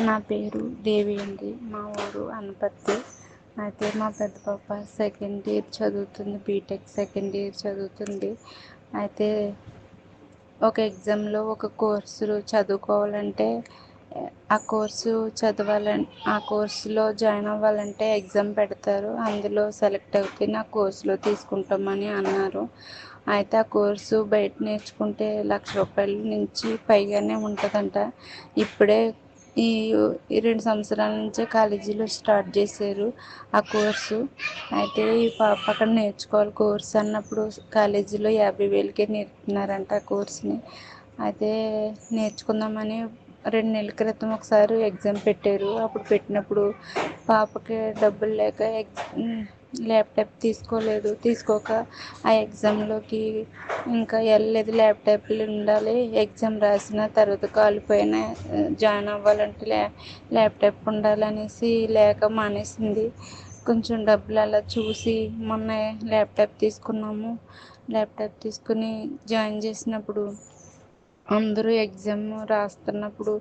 నా పేరు దేవి అండి. మా ఊరు అనపర్తి. అయితే మా పెద్ద పాప సెకండ్ ఇయర్ చదువుతుంది, బీటెక్ సెకండ్ ఇయర్ చదువుతుంది. అయితే ఒక ఎగ్జామ్లో ఒక కోర్సు చదువుకోవాలంటే ఆ కోర్సులో జాయిన్ అవ్వాలంటే ఎగ్జామ్ పెడతారు. అందులో సెలెక్ట్ అయితే నా కోర్సులో తీసుకుంటామని అన్నారు. అయితే ఆ కోర్సు బయట నేర్చుకుంటే ₹1,00,000 నుంచి పైగానే ఉంటుందంట. ఇప్పుడే ఈ 2 సంవత్సరాల నుంచే కాలేజీలో స్టార్ట్ చేశారు ఆ కోర్సు. అయితే ఈ పాప అక్కడ నేర్చుకోవాలి కోర్సు అన్నప్పుడు కాలేజీలో 50,000కే నేర్పుతున్నారంట ఆ కోర్సుని. అయితే నేర్చుకుందామని 2 నెలల క్రితం ఒకసారి ఎగ్జామ్ పెట్టారు. అప్పుడు పెట్టినప్పుడు పాపకి డబ్బులు లేక ల్యాప్టాప్ తీసుకోక ఆ ఎగ్జామ్లోకి ఇంకా వెళ్ళలేదు. ల్యాప్టాప్లు ఉండాలి, ఎగ్జామ్ రాసిన తర్వాత కాలిపోయిన జాయిన్ అవ్వాలంటే ల్యాప్టాప్ ఉండాలనేసి లేక మానేసింది. కొంచెం డబ్బులు అలా చూసి మొన్న ల్యాప్టాప్ తీసుకున్నాము. ల్యాప్టాప్ తీసుకుని జాయిన్ చేసినప్పుడు అందరూ ఎగ్జామ్ రాస్తున్నప్పుడు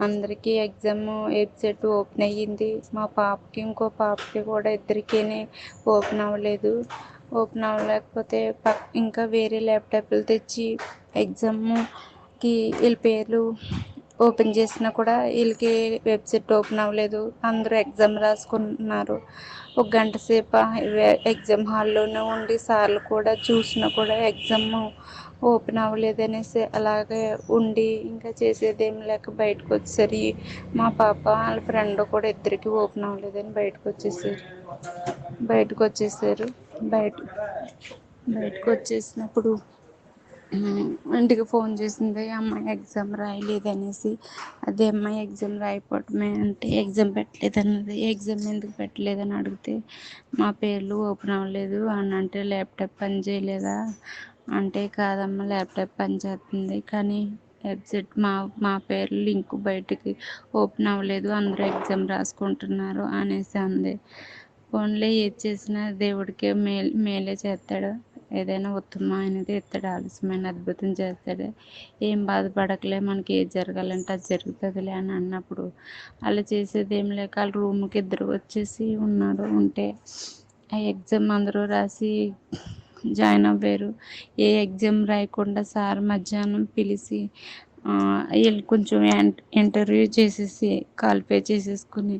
అందరికీ ఎగ్జామ్ వెబ్సైట్ ఓపెన్ అయ్యింది. మా పాపకి ఇంకో పాపకి కూడా ఇద్దరికీ ఓపెన్ అవ్వలేదు. ఓపెన్ అవ్వలేకపోతే ఇంకా వేరే ల్యాప్టాప్లు తెచ్చి ఎగ్జామ్కి వీళ్ళ పేర్లు ఓపెన్ చేసినా కూడా వీళ్ళకి వెబ్సైట్ ఓపెన్ అవ్వలేదు. అందరూ ఎగ్జామ్ రాసుకుంటున్నారు. ఒక గంట సేపు ఎగ్జామ్ హాల్లోనే ఉండి సార్లు కూడా చూసినా కూడా ఎగ్జామ్ ఓపెన్ అవ్వలేదు అనేసి అలాగే ఉండి ఇంకా చేసేదేం లేక బయటకు వచ్చేసరి మా పాప వాళ్ళ ఫ్రెండ్ కూడా ఇద్దరికి ఓపెన్ అవ్వలేదని బయటకు వచ్చేసారు. బయటకు వచ్చేసినప్పుడు ఇంటికి ఫోన్ చేసింది, అమ్మాయి ఎగ్జామ్ రాయలేదనేసి. అదే అమ్మాయి ఎగ్జామ్ రాయకపోవటమే అంటే ఎగ్జామ్ పెట్టలేదన్నది. ఎగ్జామ్ ఎందుకు పెట్టలేదని అడిగితే మా పేర్లు ఓపెన్ అవ్వలేదు అని అంటే ల్యాప్టాప్ పని చేయలేదా అంటే కాదమ్మా ల్యాప్టాప్ పని చేస్తుంది కానీ వెబ్సైట్ మా పేర్లు లింక్ బయటికి ఓపెన్ అవ్వలేదు, అందరూ ఎగ్జామ్ రాసుకుంటున్నారు అనేసి అంది. ఫోన్లో ఏది చేసినా దేవుడికే మేలే చేస్తాడు. ఏదైనా ఉత్తమమైనది ఇస్తాడు, ఆలస్యమైన అద్భుతం చేస్తాడు. ఏం బాధపడకలే, మనకి ఏది జరగాలంటే అది జరుగుతుందిలే అని అన్నప్పుడు అలా చేసేది ఏం లేక వాళ్ళ రూమ్కి ఇద్దరు వచ్చేసి ఉంటే ఆ ఎగ్జామ్ అందరూ రాసి జాయిన్ అవ్వారు. ఏ ఎగ్జామ్ రాయకుండా సార్ మధ్యాహ్నం పిలిచి వీళ్ళు కొంచెం ఇంటర్వ్యూ చేసేసి క్వాలిఫై చేసేసుకుని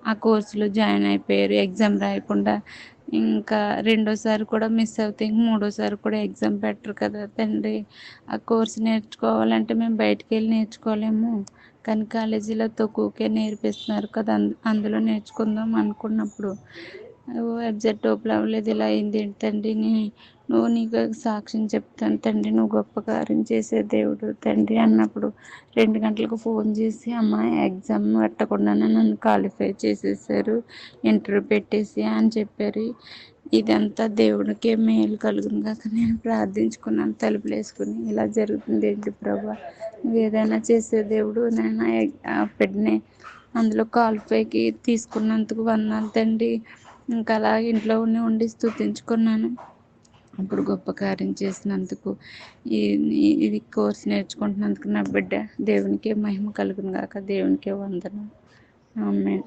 ఆ కోర్సులో జాయిన్ అయిపోయారు. ఎగ్జామ్ రాయకుండా ఇంకా రెండోసారి కూడా మిస్ అవుతే మూడోసారి కూడా ఎగ్జామ్ పెట్టరు కదా తండ్రి. ఆ కోర్సు నేర్చుకోవాలంటే మేము బయటికి వెళ్ళి నేర్చుకోలేము, కానీ కాలేజీలో తక్కువకే నేర్పిస్తున్నారు కదా, అందులో నేర్చుకుందాం అనుకున్నప్పుడు వెబ్సైట్ ఓపెన్ అవ్వలేదు. ఇలా అయింది ఏంటండి, నీకు సాక్ష్యం చెప్తాను తండ్రి, నువ్వు గొప్ప కార్యం చేసే దేవుడు తండ్రి అన్నప్పుడు 2 గంటలకు ఫోన్ చేసి అమ్మాయి ఎగ్జామ్ పెట్టకుండానే నన్ను క్వాలిఫై చేసేసారు, ఇంటర్వ్యూ పెట్టేసి అని చెప్పారు. ఇదంతా దేవుడికే మేలు కలుగును కాక నేను ప్రార్థించుకున్నాను తలుపులు వేసుకుని. ఇలా జరుగుతుంది ఏంటి ప్రభా, నువ్వు ఏదైనా చేసే దేవుడు, నేను బిడ్డని అందులో క్వాలిఫైకి తీసుకున్నందుకు వందనాలు తండ్రి. ఇంకా అలా ఇంట్లో ఉండి స్తుతించుకున్నాను. అప్పుడు గొప్ప కార్యం చేసినందుకు ఇది కోర్స్ నేర్చుకుంటున్నందుకు నా బిడ్డ దేవునికే మహిమ కలుగును గాక. దేవునికే వందనాలు. ఆమేన్.